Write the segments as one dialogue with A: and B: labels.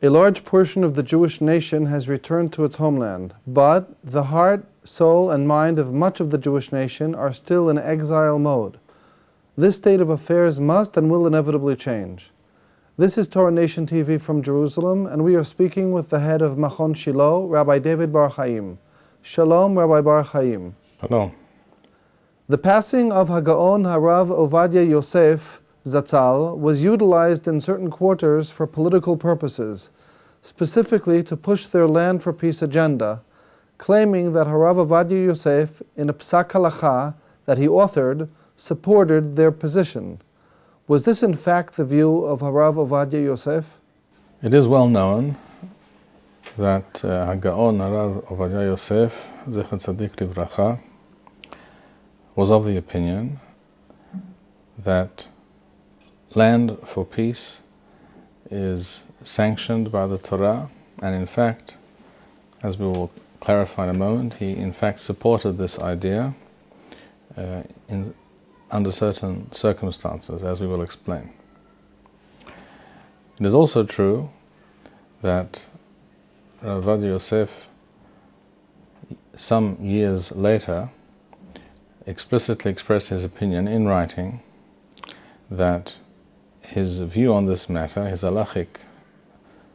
A: A large portion of the Jewish nation has returned to its homeland, but the heart, soul, and mind of much of the Jewish nation are still in exile mode. This state of affairs must and will inevitably change. This is Torah Nation TV from Jerusalem, and we are speaking with the head of Machon Shilo, Rabbi David Bar-Hayim. Shalom, Rabbi Bar-Hayim.
B: Hello.
A: The passing of HaGaon HaRav Ovadia Yosef Zatzal was utilized in certain quarters for political purposes, specifically to push their land for peace agenda, claiming that HaRav Ovadia Yosef, in a psak halacha that he authored, supported their position. Was this in fact the view of HaRav Ovadia Yosef?
B: It is well known that HaGaon HaRav Ovadia Yosef, Zecher Tzadik Livracha, was of the opinion that land for peace is sanctioned by the Torah, and in fact, as we will clarify in a moment, he in fact supported this idea under certain circumstances, as we will explain. It is also true that Rabbi Yosef, some years later, explicitly expressed his opinion in writing that his view on this matter, his Halachic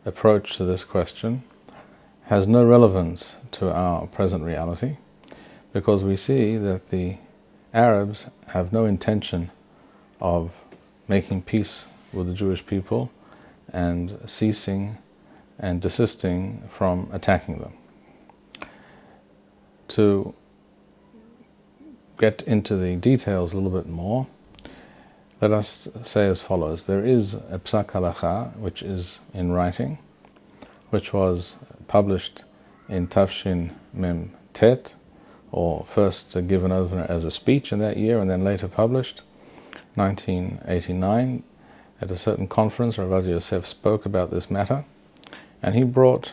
B: approach to this question, has no relevance to our present reality, because we see that the Arabs have no intention of making peace with the Jewish people and ceasing and desisting from attacking them. To get into the details a little bit more, let us say as follows. There is a psak halacha which is in writing, which was published in Tafshin Mem Tet, or first given over as a speech in that year and then later published, 1989. At a certain conference, Rabbi Yosef spoke about this matter, and he brought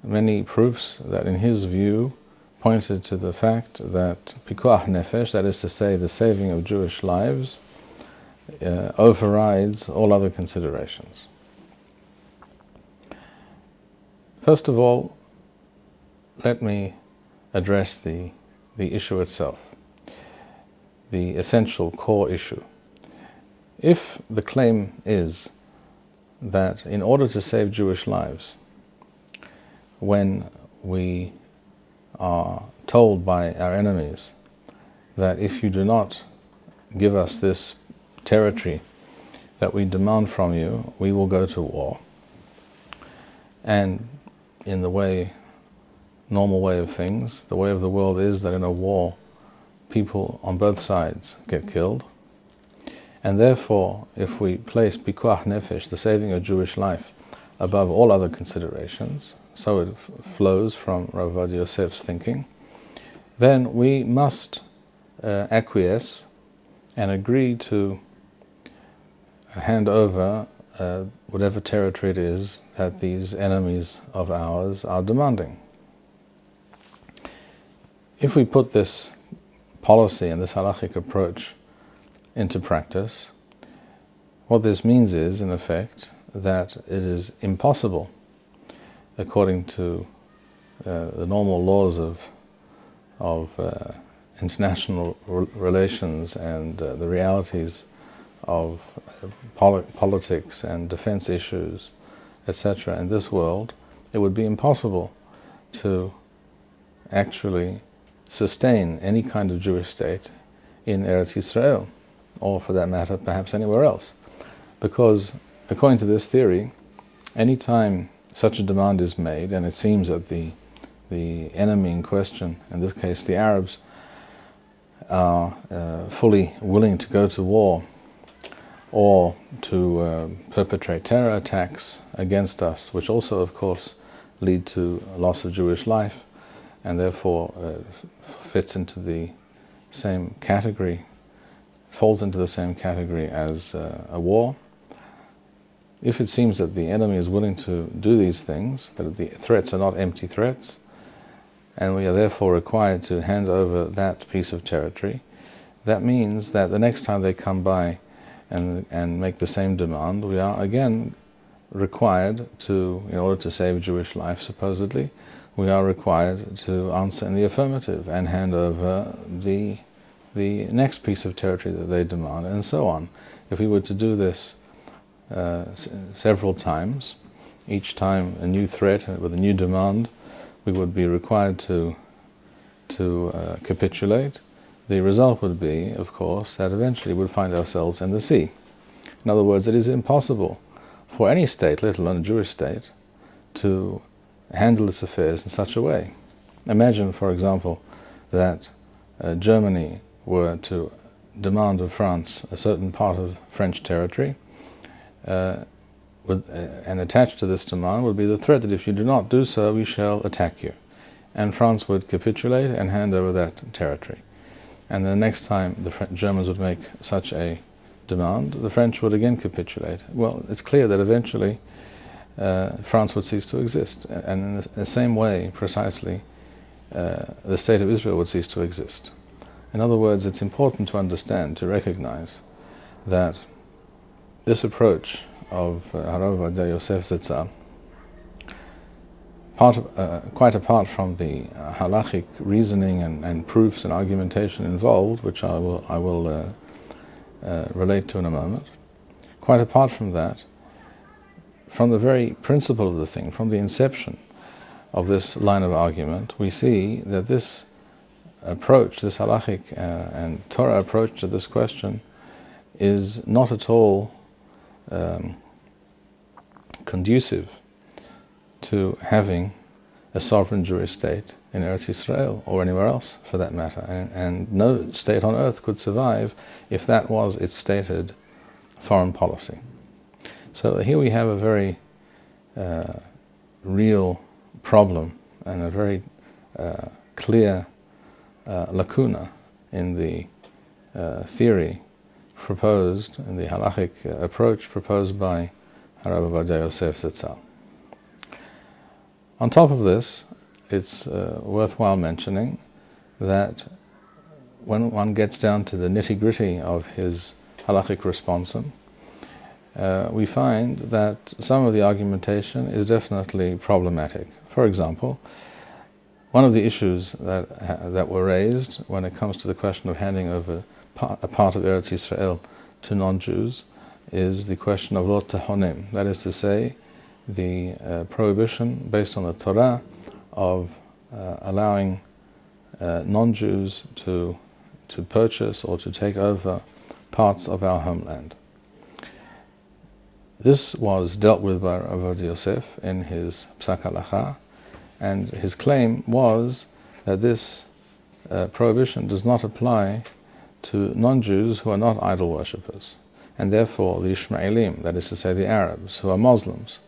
B: many proofs that in his view pointed to the fact that pikuach nefesh, that is to say the saving of Jewish lives, overrides all other considerations. First of all, let me address the issue itself, the essential core issue. If the claim is that in order to save Jewish lives, when we are told by our enemies that if you do not give us this territory that we demand from you, we will go to war, and in the normal way of things, the way of the world is that in a war people on both sides get killed, and therefore if we place pikuach nefesh, the saving of Jewish life, above all other considerations, so it flows from Rabbi Yosef's thinking, then we must acquiesce and agree to hand over whatever territory it is that these enemies of ours are demanding. If we put this policy and this halachic approach into practice, what this means is, in effect, that it is impossible, according to the normal laws of international relations and the realities of politics and defense issues, etc. in this world, it would be impossible to actually sustain any kind of Jewish state in Eretz Yisrael, or for that matter, perhaps anywhere else. Because, according to this theory, any time such a demand is made, and it seems that the enemy in question, in this case the Arabs, are fully willing to go to war or to perpetrate terror attacks against us, which also, of course, lead to loss of Jewish life, and therefore fits into the same category, falls into the same category as a war. If it seems that the enemy is willing to do these things, that the threats are not empty threats, and we are therefore required to hand over that piece of territory, that means that the next time they come by and make the same demand, we are again required to, in order to save Jewish life supposedly, we are required to answer in the affirmative and hand over the next piece of territory that they demand, and so on. If we were to do this several times, each time a new threat with a new demand, we would be required to capitulate. The result would be, of course, that eventually we would find ourselves in the sea. In other words, it is impossible for any state, let alone a Jewish state, to handle its affairs in such a way. Imagine, for example, that Germany were to demand of France a certain part of French territory, and attached to this demand would be the threat that if you do not do so, we shall attack you. And France would capitulate and hand over that territory. And the next time the Germans would make such a demand, the French would again capitulate. Well, it's clear that eventually France would cease to exist. And in the same way, precisely, the State of Israel would cease to exist. In other words, it's important to understand, to recognize that this approach of HaRav Rabbi Yosef Zatzal, quite apart from the halachic reasoning and proofs and argumentation involved, which I will relate to in a moment, quite apart from that, from the very principle of the thing, from the inception of this line of argument, we see that this approach, this halachic and Torah approach to this question, is not at all conducive to having a sovereign Jewish state in Eretz Yisrael or anywhere else for that matter. And no state on earth could survive if that was its stated foreign policy. So here we have a very real problem and a very clear lacuna in the theory proposed, in the halachic approach proposed by HaRav Ovadia Yosef Zatzal. On top of this, it's worthwhile mentioning that when one gets down to the nitty-gritty of his halachic responsum, we find that some of the argumentation is definitely problematic. For example, one of the issues that were raised when it comes to the question of handing over a part of Eretz Yisrael to non-Jews is the question of lo tehonim, that is to say, the prohibition based on the Torah of allowing non-Jews to purchase or to take over parts of our homeland. This was dealt with by Rabbi Yosef in his Psak Halacha, and his claim was that this prohibition does not apply to non-Jews who are not idol worshippers, and therefore the Ishmaelim, that is to say the Arabs who are Muslims,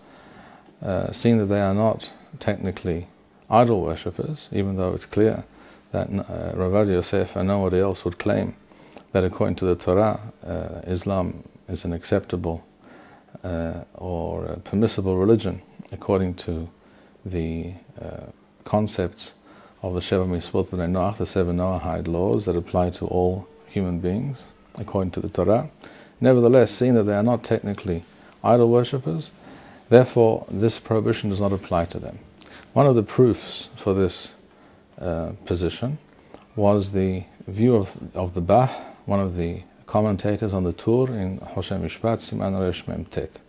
B: seeing that they are not technically idol worshippers, even though it's clear that Rabbi Yosef and nobody else would claim that according to the Torah, Islam is an acceptable or a permissible religion according to the concepts of the Sheva Mitzvot B'nai Noach, the 7 Noahide laws that apply to all human beings according to the Torah. Nevertheless, seeing that they are not technically idol worshippers, therefore this prohibition does not apply to them. One of the proofs for this position was the view of the Bach, one of the commentators on the Tur in Hoshe Mishpat Siman Resh Mem Tet.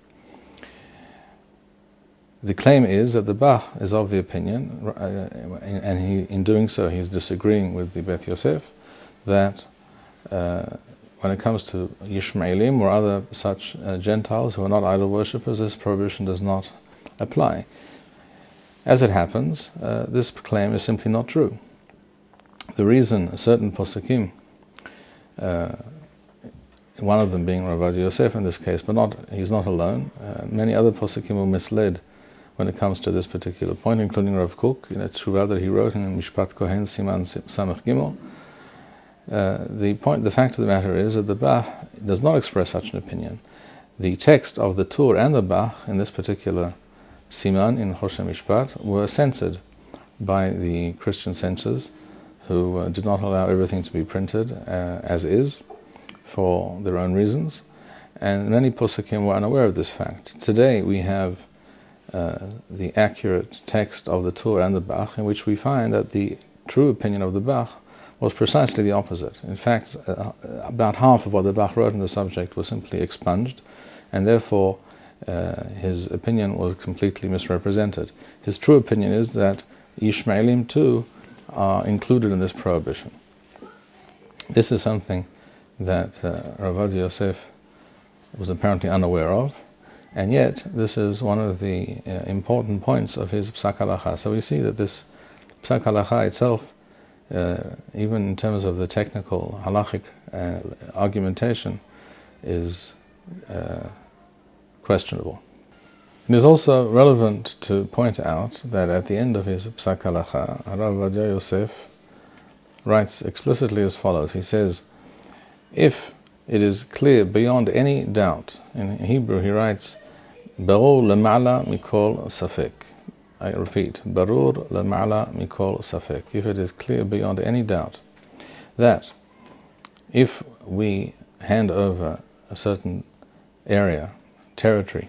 B: The claim is that the Bach is of the opinion, and in doing so he is disagreeing with the Beth Yosef, that when it comes to Yishmaelim or other such Gentiles who are not idol worshippers, this prohibition does not apply. As it happens, this claim is simply not true. The reason certain poskim, one of them being Rabbi Yosef in this case, but he's not alone, many other poskim were misled when it comes to this particular point, including Rav Kook in a tshuva that he wrote in Mishpat Kohen Siman Samech Gimel. The fact of the matter is that the Bach does not express such an opinion. The text of the Tur and the Bach in this particular Siman in Hoshe Mishpat were censored by the Christian censors, who did not allow everything to be printed as is for their own reasons, And many Posakim were unaware of this fact. Today we have the accurate text of the Tur and the Bach, in which we find that the true opinion of the Bach was precisely the opposite. In fact, about half of what the Bach wrote on the subject was simply expunged, and therefore his opinion was completely misrepresented. His true opinion is that Ishmaelim too are included in this prohibition. This is something that Rabbi Yosef was apparently unaware of, and yet this is one of the important points of his Psak Halacha. So we see that this Psak Halacha itself, even in terms of the technical halachic argumentation, is questionable. It is also relevant to point out that at the end of his Psak Halacha, HaRav Yosef writes explicitly as follows. He says, if it is clear beyond any doubt, in Hebrew he writes, Barur lema'ala mikol safek. I repeat, Barur lema'ala mikol safek. If it is clear beyond any doubt that if we hand over a certain area, territory,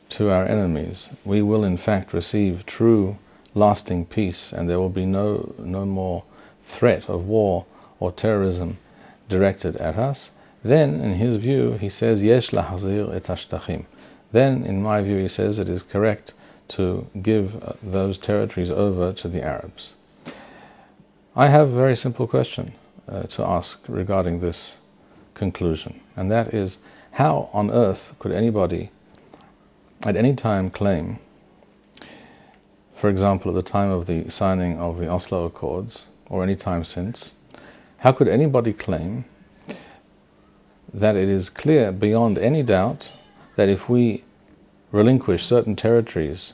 B: to our enemies, we will in fact receive true, lasting peace, and there will be no more threat of war or terrorism directed at us, then, in his view, he says, Yesh lahazir et hashtachim. Then, in my view, he says it is correct to give those territories over to the Arabs. I have a very simple question to ask regarding this conclusion, and that is, how on earth could anybody at any time claim, for example, at the time of the signing of the Oslo Accords, or any time since, how could anybody claim that it is clear beyond any doubt that if we relinquish certain territories,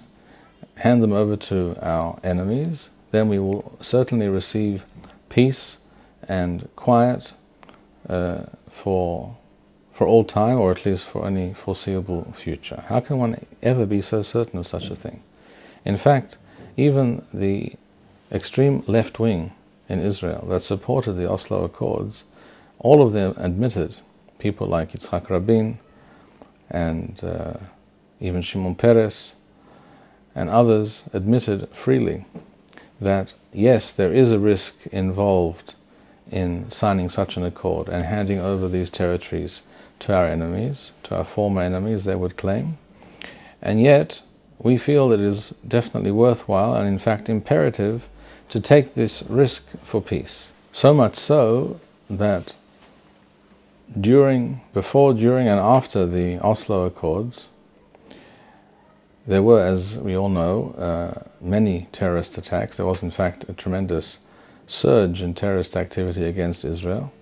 B: hand them over to our enemies, then we will certainly receive peace and quiet for all time, or at least for any foreseeable future? How can one ever be so certain of such a thing? In fact, even the extreme left wing in Israel that supported the Oslo Accords, all of them admitted, people like Yitzhak Rabin and even Shimon Peres and others admitted freely that yes, there is a risk involved in signing such an accord and handing over these territories to our enemies, to our former enemies, they would claim. And yet, we feel that it is definitely worthwhile and in fact imperative to take this risk for peace. So much so that before, during and after the Oslo Accords, there were, as we all know, many terrorist attacks. There was in fact a tremendous surge in terrorist activity against Israel.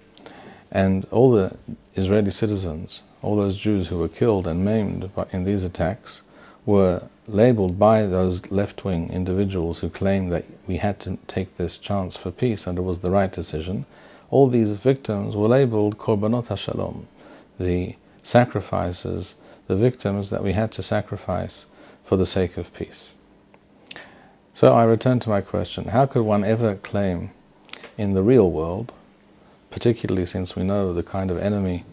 B: And all the Israeli citizens, all those Jews who were killed and maimed in these attacks, were labeled by those left-wing individuals who claimed that we had to take this chance for peace and it was the right decision. All these victims were labeled Korbanot HaShalom, the sacrifices, the victims that we had to sacrifice for the sake of peace. So I return to my question, how could one ever claim in the real world, particularly since we know the kind of enemy,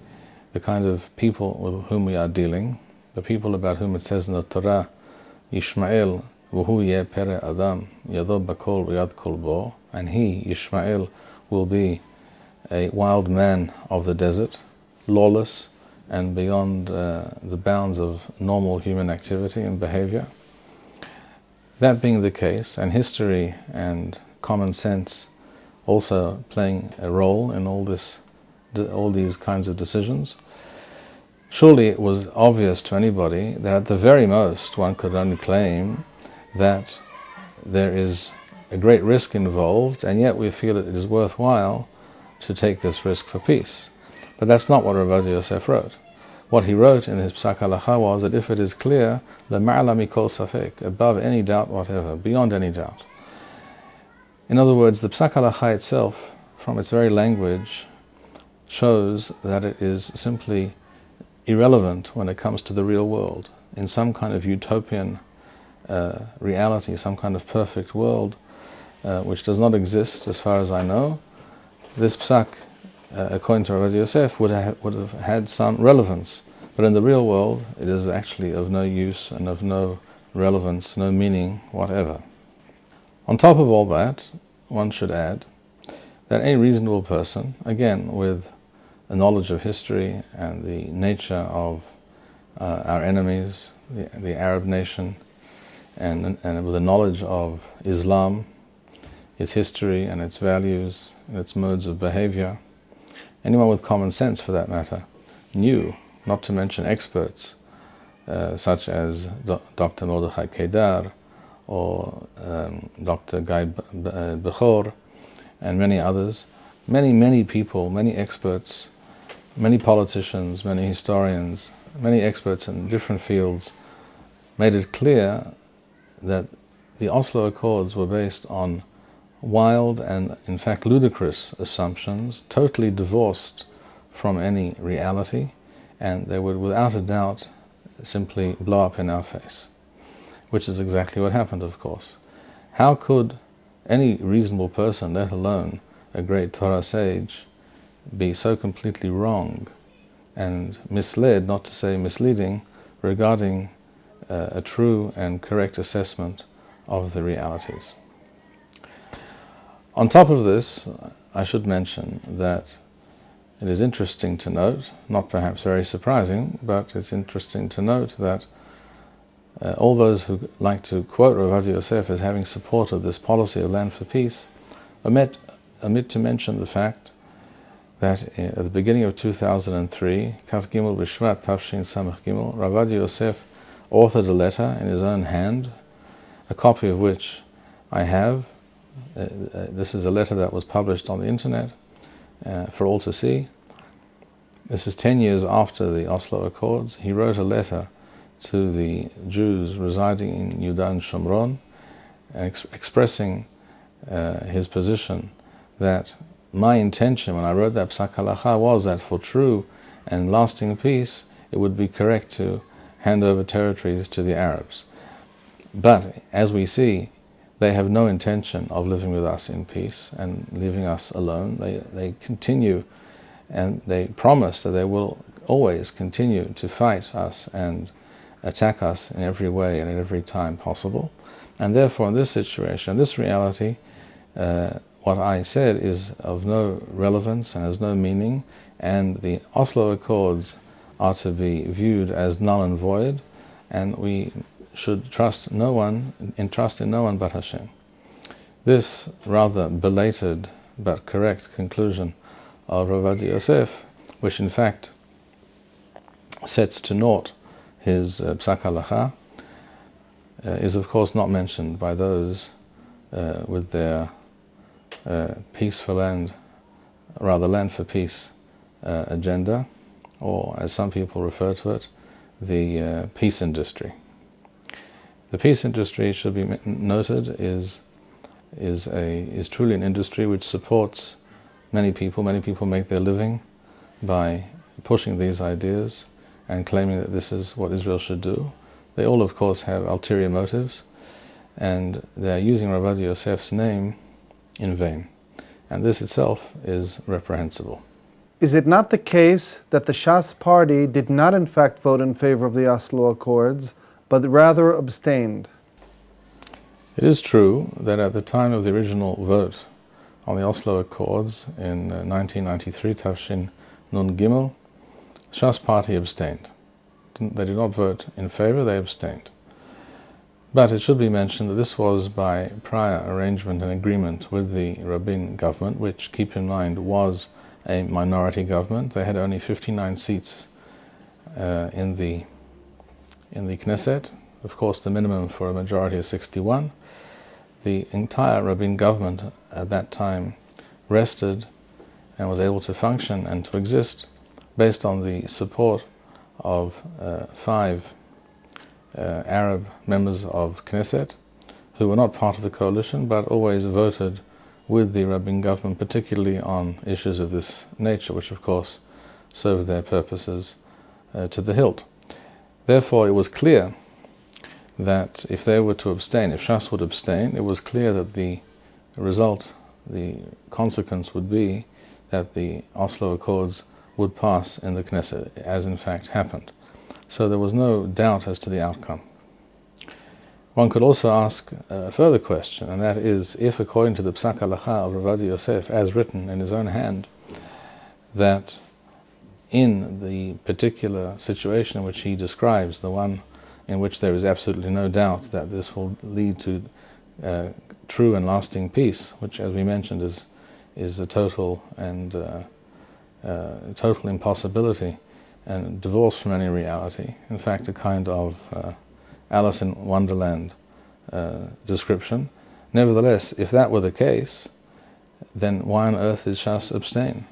B: the kind of people with whom we are dealing, the people about whom it says in the Torah, Yishmael v'hu yeh pere adam yado bakol v'yad kol bo, and he, Yishmael, will be a wild man of the desert, lawless and beyond the bounds of normal human activity and behavior. That being the case, and history and common sense also playing a role in all these kinds of decisions, surely it was obvious to anybody that at the very most one could only claim that there is a great risk involved, and yet we feel that it is worthwhile to take this risk for peace. But that's not what Rabbi Yosef wrote. What he wrote in his Psak Halacha was that if it is clear, le'ma'ala mikol safek, above any doubt whatever, beyond any doubt. In other words, the Psak Halacha itself, from its very language, shows that it is simply irrelevant when it comes to the real world. In some kind of utopian reality, some kind of perfect world, which does not exist as far as I know, this psak, according to Rabbi Yosef, would have had some relevance. But in the real world, it is actually of no use and of no relevance, no meaning whatever. On top of all that, one should add that any reasonable person, again with a knowledge of history and the nature of our enemies, the Arab nation, and with a knowledge of Islam, its history and its values and its modes of behavior, anyone with common sense for that matter, knew, not to mention experts such as Dr. Mordechai Kedar or Dr. Guy Bechor and many others, many people, many experts, many politicians, many historians, many experts in different fields made it clear that the Oslo Accords were based on wild and in fact ludicrous assumptions, totally divorced from any reality, and they would without a doubt simply blow up in our face, which is exactly what happened, of course. How could any reasonable person, let alone a great Torah sage, be so completely wrong and misled, not to say misleading, regarding a true and correct assessment of the realities? On top of this, I should mention that it is interesting to note, not perhaps very surprising, but it's interesting to note that all those who like to quote Rabbi Yosef as having supported this policy of land for peace omit to mention the fact that at the beginning of 2003, Kaf Gimel B'Shvat Tafshin Samach Gimel, Rabbi Yosef authored a letter in his own hand, a copy of which I have. This is a letter that was published on the internet for all to see. This is 10 years after the Oslo Accords. He wrote a letter to the Jews residing in Yudan and Shomron, expressing his position that my intention when I wrote that Psak Halacha was that for true and lasting peace, it would be correct to hand over territories to the Arabs. But as we see, they have no intention of living with us in peace and leaving us alone. They continue, and they promise that they will always continue to fight us and attack us in every way and at every time possible. And therefore, in this situation, this reality, what I said is of no relevance and has no meaning, and the Oslo Accords are to be viewed as null and void, and we should entrust in no one but Hashem. This rather belated but correct conclusion of Rabbi Yosef, which in fact sets to naught his Psak Halacha, is of course not mentioned by those with their peace for land, rather land for peace agenda, or as some people refer to it, the peace industry. The peace industry, it should be noted, is truly an industry which supports many people. Many people make their living by pushing these ideas and claiming that this is what Israel should do. They all, of course, have ulterior motives, and they are using Rabbi Yosef's name in vain. And this itself is reprehensible.
A: Is it not the case that the Shas party did not in fact vote in favor of the Oslo Accords, but rather abstained?
B: It is true that at the time of the original vote on the Oslo Accords in 1993, Tafshin Nun Gimel, Shas party abstained. They did not vote in favor, they abstained. But it should be mentioned that this was by prior arrangement and agreement with the Rabin government, which, keep in mind, was a minority government. They had only 59 seats in the Knesset. Of course, the minimum for a majority is 61. The entire Rabin government at that time rested and was able to function and to exist based on the support of 5 Arab members of Knesset who were not part of the coalition but always voted with the Rabin government, particularly on issues of this nature, which of course served their purposes to the hilt. Therefore, it was clear that if they were to abstain, if Shas would abstain, it was clear that the result, the consequence would be that the Oslo Accords would pass in the Knesset, as in fact happened. So there was no doubt as to the outcome. One could also ask a further question, and that is, if according to the Psak Halacha of Rabbi Yosef, as written in his own hand, that in the particular situation in which he describes, the one in which there is absolutely no doubt that this will lead to true and lasting peace, which, as we mentioned, is a total and total impossibility and divorce from any reality. In fact, a kind of Alice in Wonderland description. Nevertheless, if that were the case, then why on earth is Shas abstain?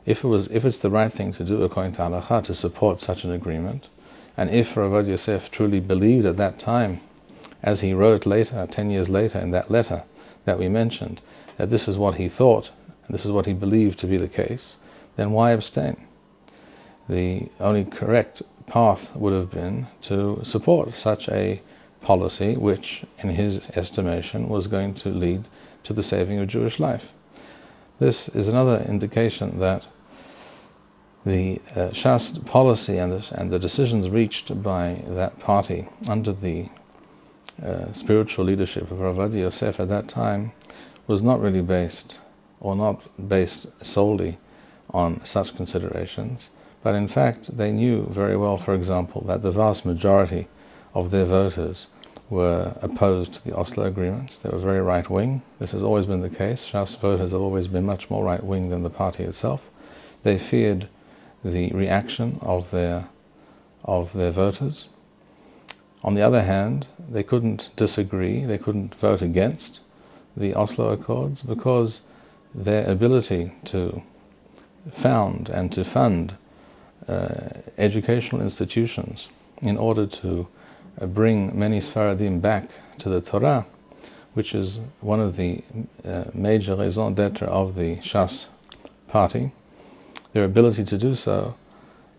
B: If it's the right thing to do according to Halacha to support such an agreement, and if Rabbi Yosef truly believed at that time, as he wrote later, 10 years later in that letter that we mentioned, that this is what he thought, and this is what he believed to be the case, then why abstain? The only correct path would have been to support such a policy which, in his estimation, was going to lead to the saving of Jewish life. This is another indication that the Shas policy and the decisions reached by that party under the spiritual leadership of Rabbi Yosef at that time was not really based, or not based solely on such considerations, but in fact they knew very well, for example, that the vast majority of their voters were opposed to the Oslo Agreements. They were very right-wing. This has always been the case. Shas voters have always been much more right-wing than the party itself. They feared the reaction of their voters. On the other hand, they couldn't disagree, they couldn't vote against the Oslo Accords because their ability to found and to fund educational institutions in order to bring many Sfaradim back to the Torah, which is one of the major raison d'etre of the Shas party, their ability to do so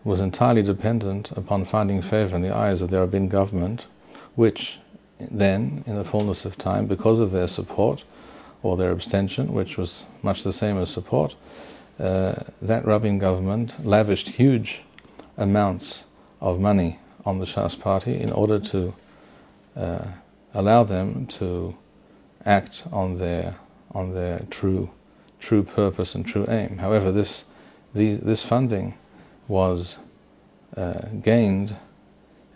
B: was entirely dependent upon finding favor in the eyes of the rabbin government, which then, in the fullness of time, because of their support or their abstention, which was much the same as support, that rabbin government lavished huge amounts of money on the Shas party in order to allow them to act on their true purpose and true aim. However, this funding was gained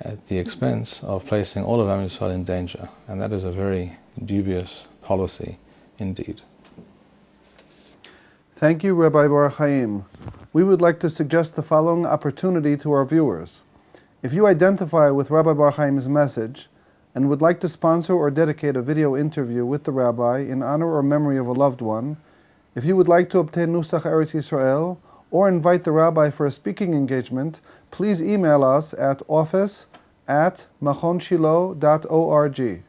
B: at the expense of placing all of Am Yisrael in danger, and that is a very dubious policy indeed.
A: Thank you, Rabbi Bar-Hayim. We would like to suggest the following opportunity to our viewers. If you identify with Rabbi Bar-Hayim's message and would like to sponsor or dedicate a video interview with the rabbi in honor or memory of a loved one, if you would like to obtain Nusach Eretz Yisrael or invite the rabbi for a speaking engagement, please email us at office@machonshilo.org.